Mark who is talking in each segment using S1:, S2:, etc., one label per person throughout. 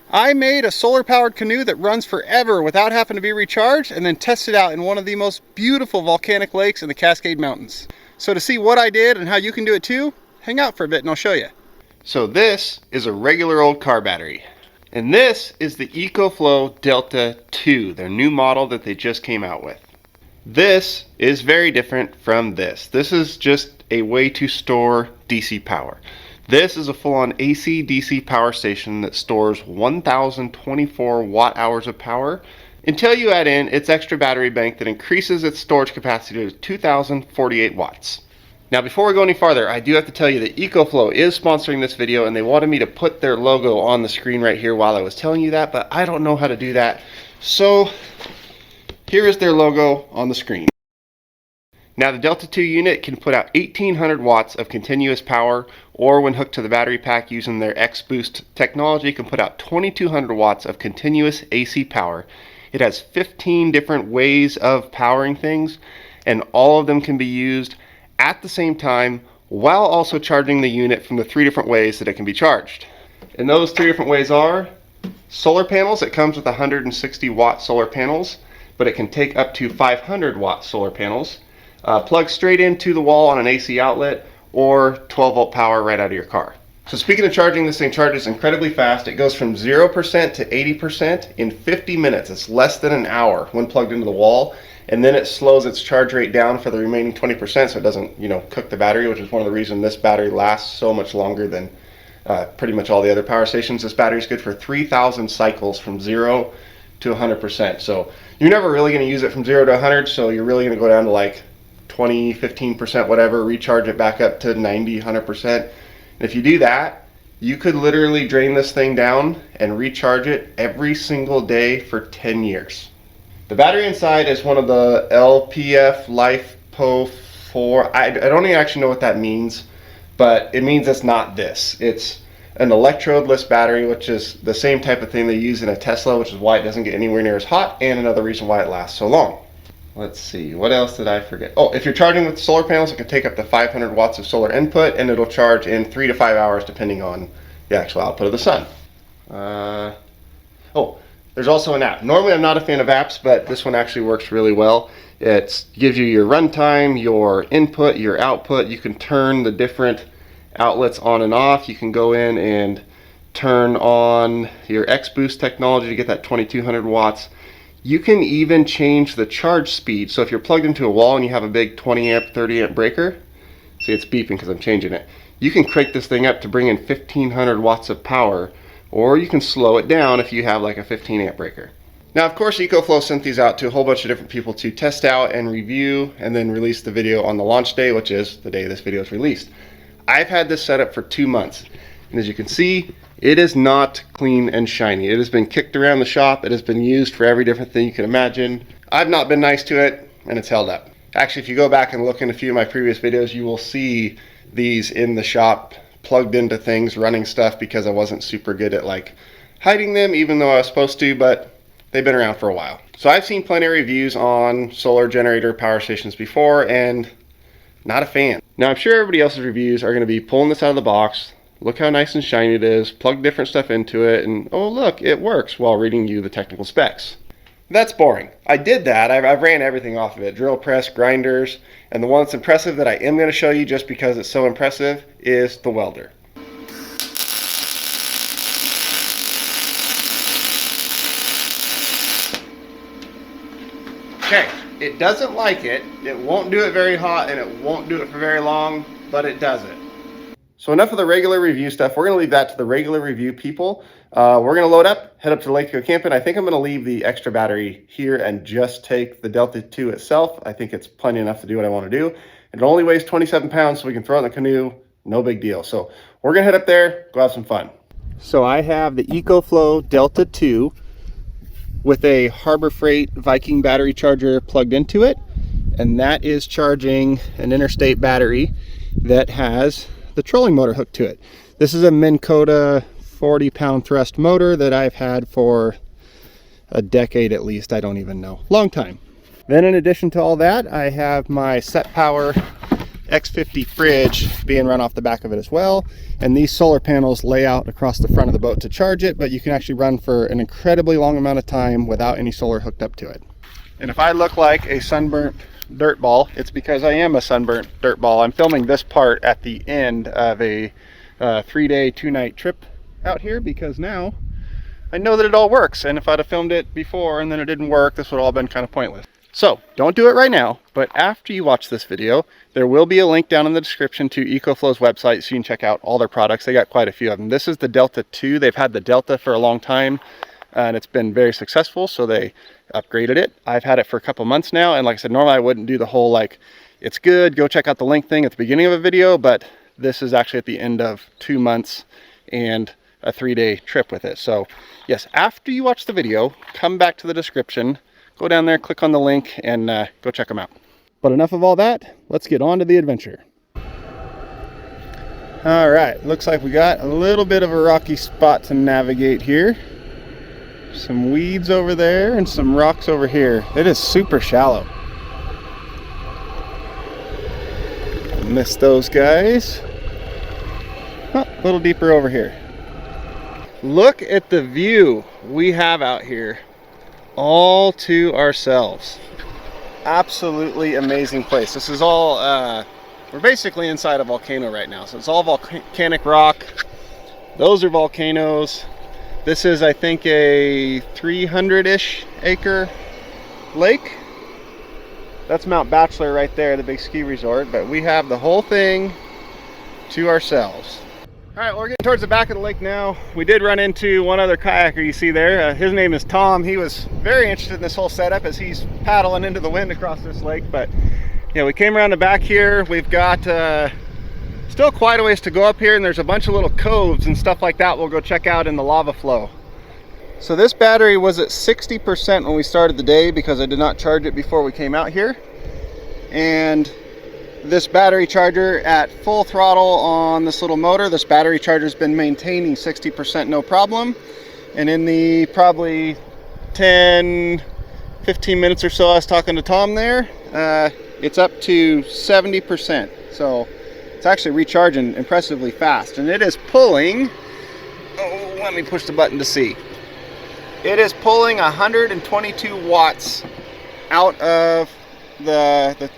S1: I made a solar powered canoe that runs forever without having to be recharged, and then tested out in one of the most beautiful volcanic lakes in the Cascade Mountains. So to see what I did and how you can do it too, hang out for a bit and I'll show you. So this is a regular old car battery. And this is the EcoFlow Delta 2, their new model that they just came out with. This is very different from this. This is just a way to store DC power. This is a full-on AC DC power station that stores 1,024 watt hours of power until you add in its extra battery bank that increases its storage capacity to 2,048 watts. Now before we go any farther, I do have to tell you that EcoFlow is sponsoring this video, and they wanted me to put their logo on the screen right here while I was telling you that, but I don't know how to do that. So here is their logo on the screen. Now the Delta 2 unit can put out 1,800 watts of continuous power, or when hooked to the battery pack using their X-Boost technology, can put out 2,200 watts of continuous AC power. It has 15 different ways of powering things, and all of them can be used at the same time while also charging the unit from the 3 different ways that it can be charged. And those 3 different ways are solar panels. It comes with 160 watt solar panels, but it can take up to 500 watt solar panels. Plug straight into the wall on an AC outlet, or 12 volt power right out of your car. So speaking of charging, this thing charges incredibly fast. It goes from 0% to 80% in 50 minutes. It's less than an hour when plugged into the wall, and then it slows its charge rate down for the remaining 20% so it doesn't, cook the battery, which is one of the reasons this battery lasts so much longer than pretty much all the other power stations. This battery is good for 3,000 cycles from 0 to 100%. So you're never really going to use it from 0 to 100, so you're really going to go down to like 20, 15%, whatever, recharge it back up to 90, 100%. And if you do that, you could literally drain this thing down and recharge it every single day for 10 years. The battery inside is one of the LPF LiFePO 4. I don't even actually know what that means, but it means it's not this. It's an electrode-less battery, which is the same type of thing they use in a Tesla, which is why it doesn't get anywhere near as hot, and another reason why it lasts so long. Let's see, what else did I forget? Oh, if you're charging with solar panels, it can take up to 500 watts of solar input, and it'll charge in 3 to 5 hours depending on the actual output of the sun. There's also an app. Normally I'm not a fan of apps, but this one actually works really well. It gives you your runtime, your input, your output. You can turn the different outlets on and off. You can go in and turn on your X-Boost technology to get that 2,200 watts. You can even change the charge speed. So if you're plugged into a wall and you have a big 20 amp, 30 amp breaker, see it's beeping because I'm changing it. You can crank this thing up to bring in 1,500 watts of power, or you can slow it down if you have like a 15 amp breaker. Now of course EcoFlow sent these out to a whole bunch of different people to test out and review, and then release the video on the launch day, which is the day this video is released. I've had this set up for 2 months, and as you can see, it is not clean and shiny. It has been kicked around the shop. It has been used for every different thing you can imagine. I've not been nice to it, and it's held up. Actually, if you go back and look in a few of my previous videos, you will see these in the shop plugged into things, running stuff, because I wasn't super good at like hiding them, even though I was supposed to, but they've been around for a while. So I've seen plenty of reviews on solar generator power stations before, and not a fan. Now I'm sure everybody else's reviews are going to be pulling this out of the box. Look how nice and shiny it is, plug different stuff into it, and oh look, it works, while reading you the technical specs. That's boring. I did that. I've ran everything off of it. Drill press, grinders, and the one that's impressive that I am going to show you just because it's so impressive is the welder. Okay, it doesn't like it. It won't do it very hot, and it won't do it for very long, but it does it. So enough of the regular review stuff. We're going to leave that to the regular review people. We're going to load up, head up to the lake to go camping. I think I'm going to leave the extra battery here and just take the Delta 2 itself. I think it's plenty enough to do what I want to do. It only weighs 27 pounds, so we can throw it in the canoe. No big deal. So we're going to head up there, go have some fun. So I have the EcoFlow Delta 2 with a Harbor Freight Viking battery charger plugged into it. And that is charging an interstate battery that has the trolling motor hooked to it. This is a Minn Kota 40-pound thrust motor that I've had for a decade at least. I don't even know. Long time. Then in addition to all that, I have my Setpower X50 fridge being run off the back of it as well. And these solar panels lay out across the front of the boat to charge it, but you can actually run for an incredibly long amount of time without any solar hooked up to it. And if I look like a sunburnt dirt ball, it's because I am a sunburnt dirt ball. I'm filming this part at the end of a 3-day, 2-night trip out here because now I know that it all works. And if I'd have filmed it before and then it didn't work, this would all have been kind of pointless. So don't do it right now, but after you watch this video, there will be a link down in the description to EcoFlow's website so you can check out all their products. They got quite a few of them. This is the Delta 2. They've had the Delta for a long time and it's been very successful, so they upgraded it. I've had it for a couple months now, and like I said, normally I wouldn't do the whole like, it's good, go check out the link thing at the beginning of a video, but this is actually at the end of 2 months and a 3-day trip with it. So yes, after you watch the video, come back to the description, go down there, click on the link, and go check them out. But enough of all that, let's get on to the adventure. All right, looks like we got a little bit of a rocky spot to navigate here. Some weeds over there and some rocks over here. It is super shallow. Missed those guys. Oh, a little deeper over here. Look at the view we have out here all to ourselves. Absolutely amazing place. This is all we're basically inside a volcano right now, so it's all volcanic rock. Those are volcanoes. This is, I think, a 300-ish acre lake. That's Mount Bachelor right there, the big ski resort, but we have the whole thing to ourselves. All right, well, we're getting towards the back of the lake now. We did run into one other kayaker you see there. His name is Tom. He was very interested in this whole setup as he's paddling into the wind across this lake. But yeah, we came around the back here. We've got still quite a ways to go up here, and there's a bunch of little coves and stuff like that we'll go check out in the lava flow. So this battery was at 60% when we started the day because I did not charge it before we came out here. And this battery charger at full throttle on this little motor, this battery charger's been maintaining 60% no problem. And in the probably 10-15 minutes or so I was talking to Tom there, it's up to 70%. So it's actually recharging impressively fast, and it is pulling, oh, let me push the button to see. It is pulling 122 watts out of the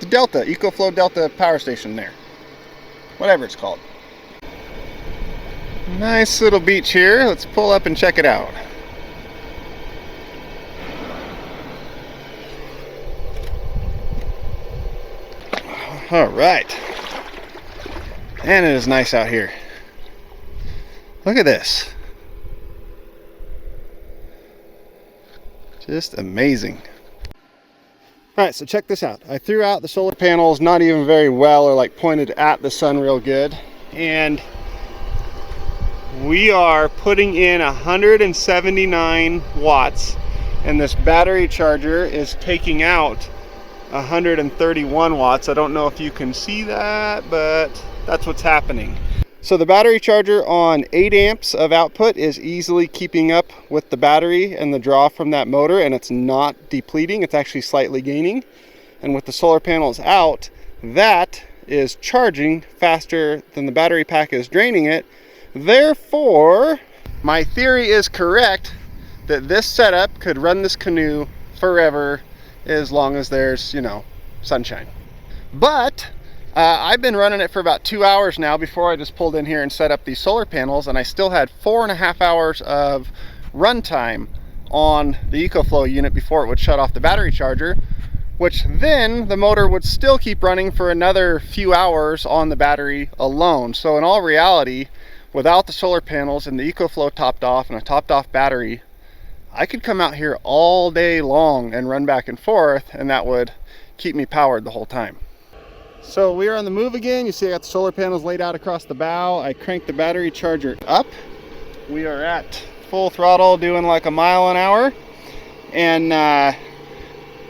S1: Delta, EcoFlow Delta power station there, whatever it's called. Nice little beach here. Let's pull up and check it out. All right, and it is nice out here. Look at this, just amazing. All right, so check this out. I threw out the solar panels not even very well, or like pointed at the sun real good, and we are putting in 179 watts, and this battery charger is taking out 131 watts. I don't know if you can see that, but that's what's happening. So the battery charger on 8 amps of output is easily keeping up with the battery and the draw from that motor, and it's not depleting, it's actually slightly gaining. And with the solar panels out, that is charging faster than the battery pack is draining it. Therefore, my theory is correct that this setup could run this canoe forever as long as there's, you know, sunshine. But I've been running it for about 2 hours now before I just pulled in here and set up these solar panels, and I still had 4.5 hours of run time on the EcoFlow unit before it would shut off the battery charger, which then the motor would still keep running for another few hours on the battery alone. So in all reality, without the solar panels and the EcoFlow topped off and a topped off battery, I could come out here all day long and run back and forth, and that would keep me powered the whole time. So we are on the move again. You see I got the solar panels laid out across the bow. I cranked the battery charger up. We are at full throttle doing like a mile an hour, and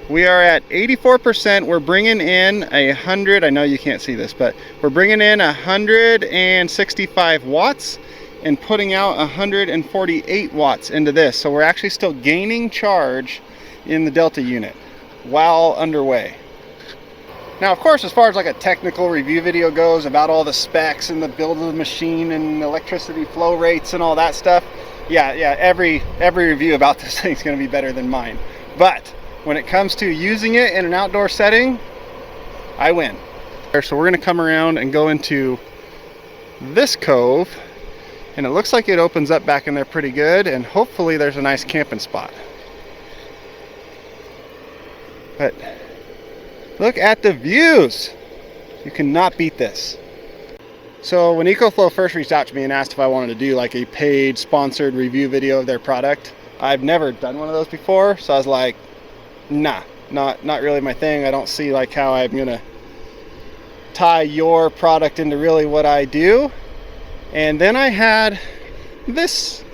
S1: we are at 84%. We're bringing in 100, I know you can't see this, but we're bringing in 165 watts and putting out 148 watts into this. So we're actually still gaining charge in the Delta unit while underway. Now, of course, as far as like a technical review video goes about all the specs and the build of the machine and electricity flow rates and all that stuff, yeah, every review about this thing is going to be better than mine. But when it comes to using it in an outdoor setting, I win. So we're going to come around and go into this cove, and it looks like it opens up back in there pretty good, and hopefully there's a nice camping spot. But look at the views. You cannot beat this. So when EcoFlow first reached out to me and asked if I wanted to do like a paid sponsored review video of their product, I've never done one of those before, so I was like, nah, not really my thing. I don't see like how I'm gonna tie your product into really what I do. And then I had this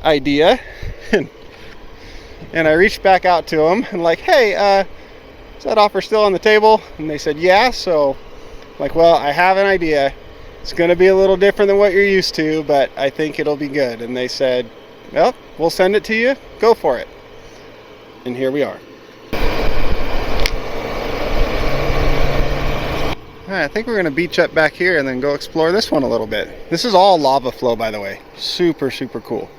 S1: idea and I reached back out to them and like, hey, is that offer still on the table? And they said, yeah. So I'm like, well, I have an idea. It's going to be a little different than what you're used to, but I think it'll be good. And they said, well, we'll send it to you. Go for it. And here we are. All right, I think we're going to beach up back here and then go explore this one a little bit. This is all lava flow, by the way. Super, super cool.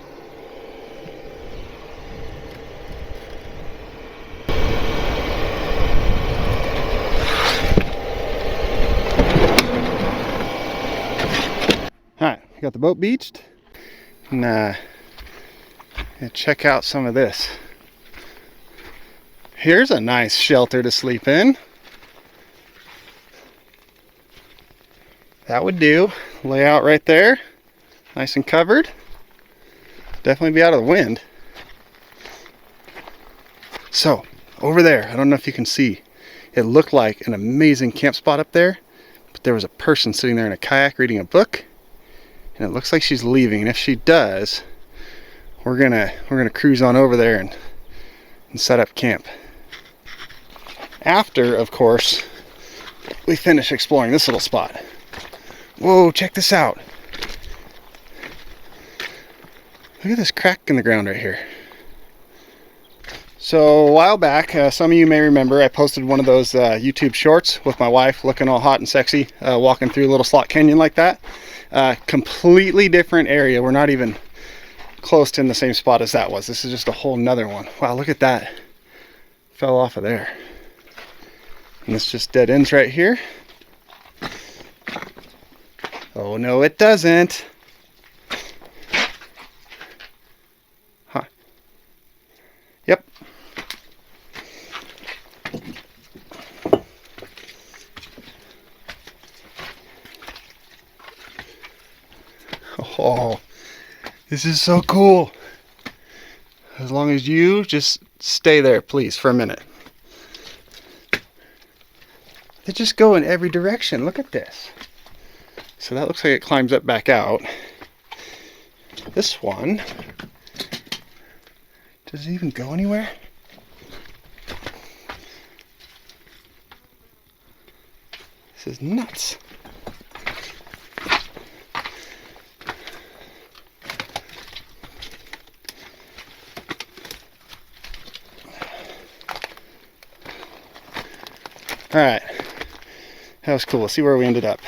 S1: Alright, we got the boat beached. And check out some of this. Here's a nice shelter to sleep in. That would do. Layout right there. Nice and covered. Definitely be out of the wind. So, over there, I don't know if you can see, it looked like an amazing camp spot up there, but there was a person sitting there in a kayak reading a book, and it looks like she's leaving. And if she does, we're gonna cruise on over there and set up camp. After, of course, we finish exploring this little spot. Whoa, check this out. Look at this crack in the ground right here. So a while back, some of you may remember, I posted one of those YouTube shorts with my wife looking all hot and sexy, walking through a little slot canyon like that. Completely different area. We're not even close to in the same spot as that was. This is just a whole nother one. Wow, look at that. Fell off of there. And this just dead ends right here. Oh no, it doesn't. Huh. Yep. Oh, this is so cool. As long as you just stay there, please, for a minute. They just go in every direction. Look at this. So that looks like it climbs up back out. This one, does it even go anywhere? This is nuts. All right, that was cool. Let's see where we ended up.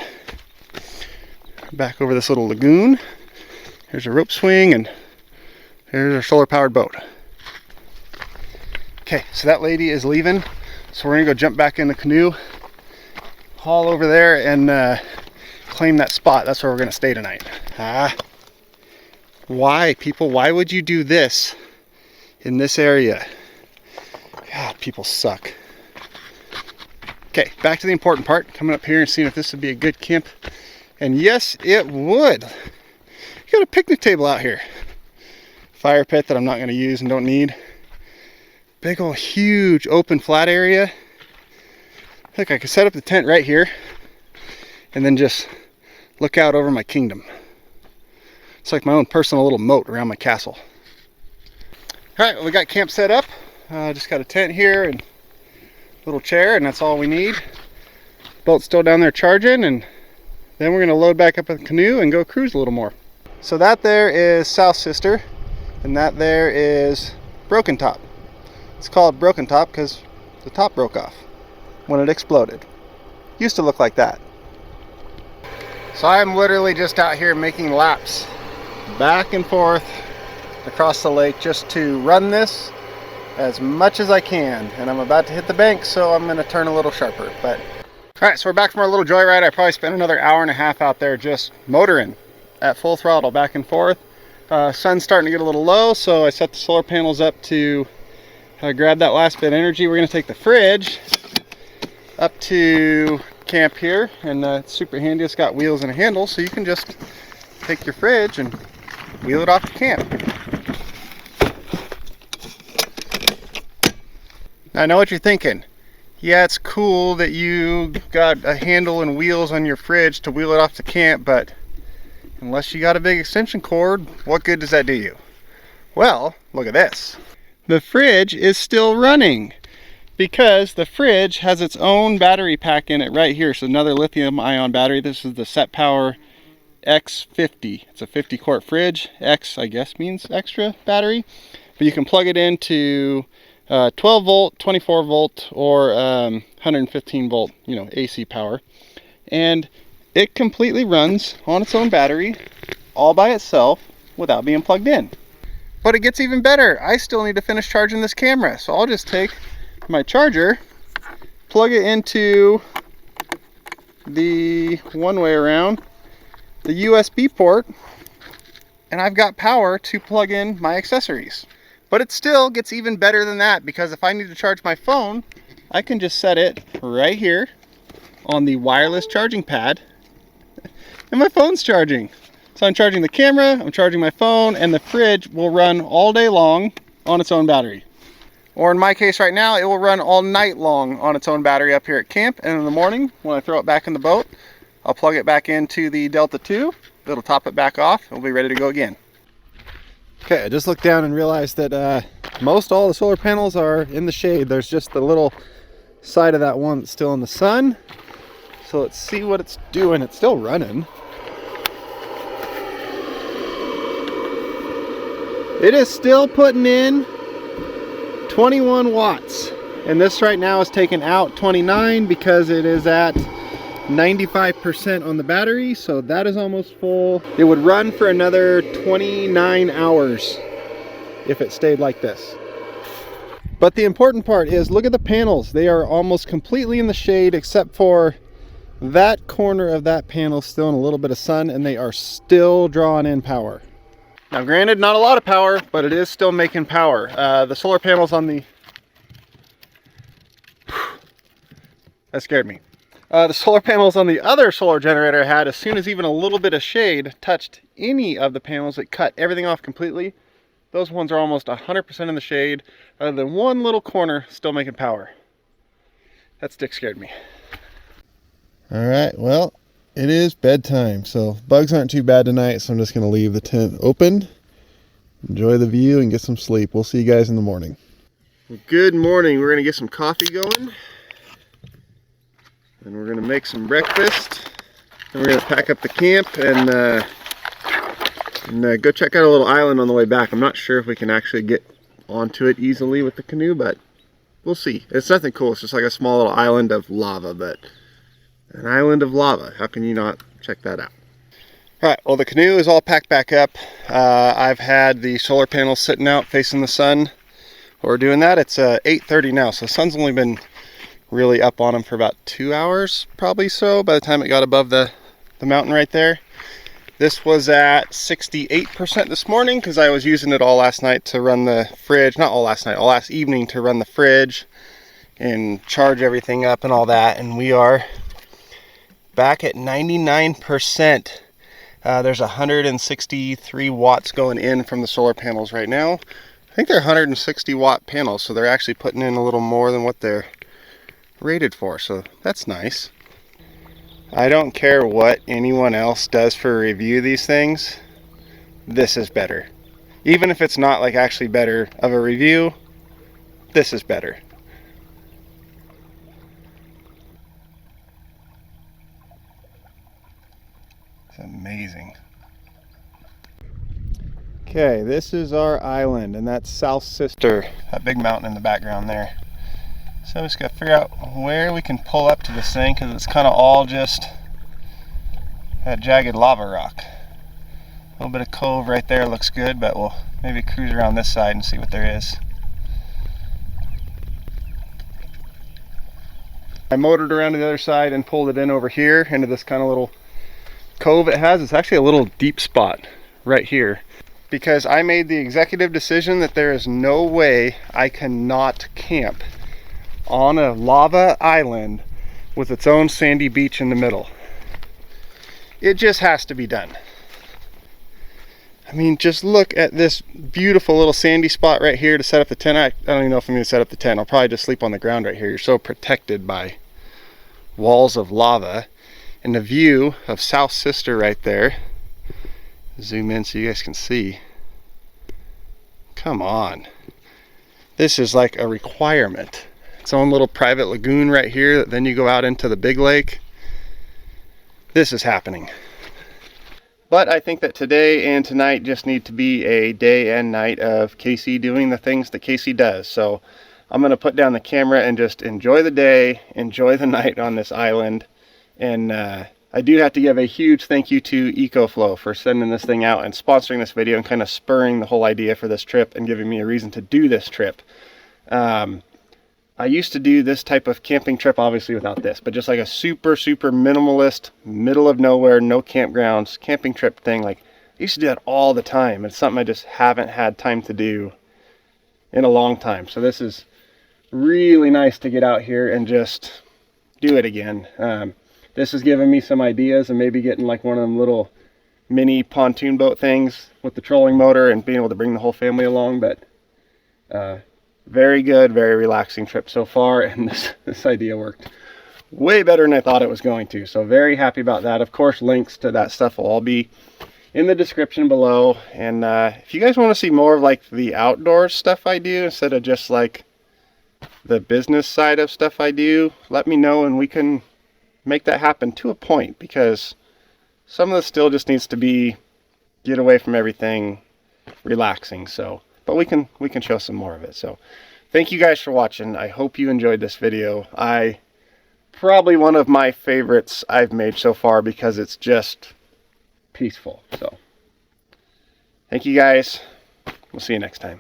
S1: Back over this little lagoon. There's a rope swing, and there's our solar powered boat. Okay, so that lady is leaving, so we're gonna go jump back in the canoe, haul over there, and claim that spot. That's where we're gonna stay tonight. Why, people? Why would you do this in this area? God, people suck. Okay, back to the important part. Coming up here and seeing if this would be a good camp. And yes, it would. You got a picnic table out here. Fire pit that I'm not going to use and don't need. Big old huge open flat area. Look, I could set up the tent right here and then just look out over my kingdom. It's like my own personal little moat around my castle. All right, well, we got camp set up. Just got a tent here and a little chair, and that's all we need. Boat's still down there charging, and then we're going to load back up a canoe and go cruise a little more. So that there is South Sister, and that there is Broken Top. It's called Broken Top because the top broke off. when it exploded. Used to look like that. So I'm literally just out here making laps back and forth across the lake just to run this as much as I can. And I'm about to hit the bank, so I'm going to turn a little sharper. But all right, so we're back from our little joyride. I probably spent another hour and a half out there just motoring at full throttle back and forth. Sun's starting to get a little low, so I set the solar panels up to grab that last bit of energy. We're going to take the fridge up to camp here, and it's super handy. It's got wheels and a handle, so you can just take your fridge and wheel it off to camp. Now, I know what you're thinking. Yeah, it's cool that you got a handle and wheels on your fridge to wheel it off to camp, but unless you got a big extension cord, what good does that do you? Well, look at this. The fridge is still running because the fridge has its own battery pack in it right here. So another lithium ion battery. This is the Setpower X50. It's a 50 quart fridge. X, I guess, means extra battery, but you can plug it into 12 volt, 24 volt, or 115 volt, AC power. And it completely runs on its own battery all by itself without being plugged in. But it gets even better. I still need to finish charging this camera. So I'll just take my charger, plug it into the one way around, the USB port, and I've got power to plug in my accessories. But it still gets even better than that, because if I need to charge my phone, I can just set it right here on the wireless charging pad, and my phone's charging. So I'm charging the camera, I'm charging my phone, and the fridge will run all day long on its own battery. Or in my case right now, it will run all night long on its own battery up here at camp, and in the morning, when I throw it back in the boat, I'll plug it back into the Delta 2, it'll top it back off, it'll be ready to go again. Okay, I just looked down and realized that most all the solar panels are in the shade. There's just the little side of that one that's still in the sun. So let's see what it's doing. It's still running. It is still putting in 21 watts. And this right now is taking out 29 because it is at 95% on the battery, so that is almost full. It would run for another 29 hours if it stayed like this. But the important part is, look at the panels. They are almost completely in the shade except for that corner of that panel still in a little bit of sun, and they are still drawing in power. Now granted, not a lot of power, but it is still making power. The solar panels on the... That scared me. The solar panels on the other solar generator I had, as soon as even a little bit of shade touched any of the panels, it cut everything off completely. Those ones are almost 100% in the shade, other than one little corner still making power. That stick scared me. All right, well, it is bedtime, so bugs aren't too bad tonight, so I'm just gonna leave the tent open, enjoy the view, and get some sleep. We'll see you guys in the morning. Good morning. We're gonna get some coffee going. And we're going to make some breakfast, and we're going to pack up the camp and go check out a little island on the way back. I'm not sure if we can actually get onto it easily with the canoe, but we'll see. It's nothing cool. It's just like a small little island of lava, but an island of lava. How can you not check that out? All right, well, the canoe is all packed back up. I've had the solar panels sitting out facing the sun. We're doing that. It's 8:30 now, so the sun's only been really up on them for about 2 hours, probably so, by the time it got above the mountain right there. This was at 68% this morning because I was using it all last night to run the fridge. Not all last night, all last evening to run the fridge and charge everything up and all that. And we are back at 99%. There's 163 watts going in from the solar panels right now. I think they're 160 watt panels, so they're actually putting in a little more than what they're rated for, so that's nice. I don't care what anyone else does for a review of these things, this is better. Even if it's not like actually better of a review, this is better. It's amazing. Okay, this is our island, and that's South Sister, that big mountain in the background there. So we just got to figure out where we can pull up to this thing, because it's kind of all just that jagged lava rock. A little bit of cove right there looks good, but we'll maybe cruise around this side and see what there is. I motored around to the other side and pulled it in over here into this kind of little cove it has. It's actually a little deep spot right here, because I made the executive decision that there is no way I cannot camp on a lava island with its own sandy beach in the middle. It just has to be done. I mean, just look at this beautiful little sandy spot right here to set up the tent. I don't even know if I'm going to set up the tent. I'll probably just sleep on the ground right here. You're so protected by walls of lava. And the view of South Sister right there. Zoom in so you guys can see. Come on. This is like a requirement. Its own little private lagoon right here. Then you go out into the big lake. This is happening. But I think that today and tonight just need to be a day and night of Casey doing the things that Casey does. So I'm going to put down the camera and just enjoy the day, enjoy the night on this island. And I do have to give a huge thank you to EcoFlow for sending this thing out and sponsoring this video and kind of spurring the whole idea for this trip and giving me a reason to do this trip. I used to do this type of camping trip, obviously without this, but just like a super minimalist, middle of nowhere, no campgrounds, camping trip thing. Like, I used to do that all the time. It's something I just haven't had time to do in a long time. So this is really nice to get out here and just do it again. This has given me some ideas, and maybe getting like one of them little mini pontoon boat things with the trolling motor and being able to bring the whole family along. But very good, very relaxing trip so far, and this idea worked way better than I thought it was going to. So very happy about that. Of course, links to that stuff will all be in the description below. And if you guys want to see more of like the outdoors stuff I do instead of just like the business side of stuff I do, let me know and we can make that happen to a point, because some of this still just needs to be get away from everything, relaxing. So but we can show some more of it. So thank you guys for watching. I hope you enjoyed this video. Probably one of my favorites I've made so far, because it's just peaceful. So thank you guys. We'll see you next time.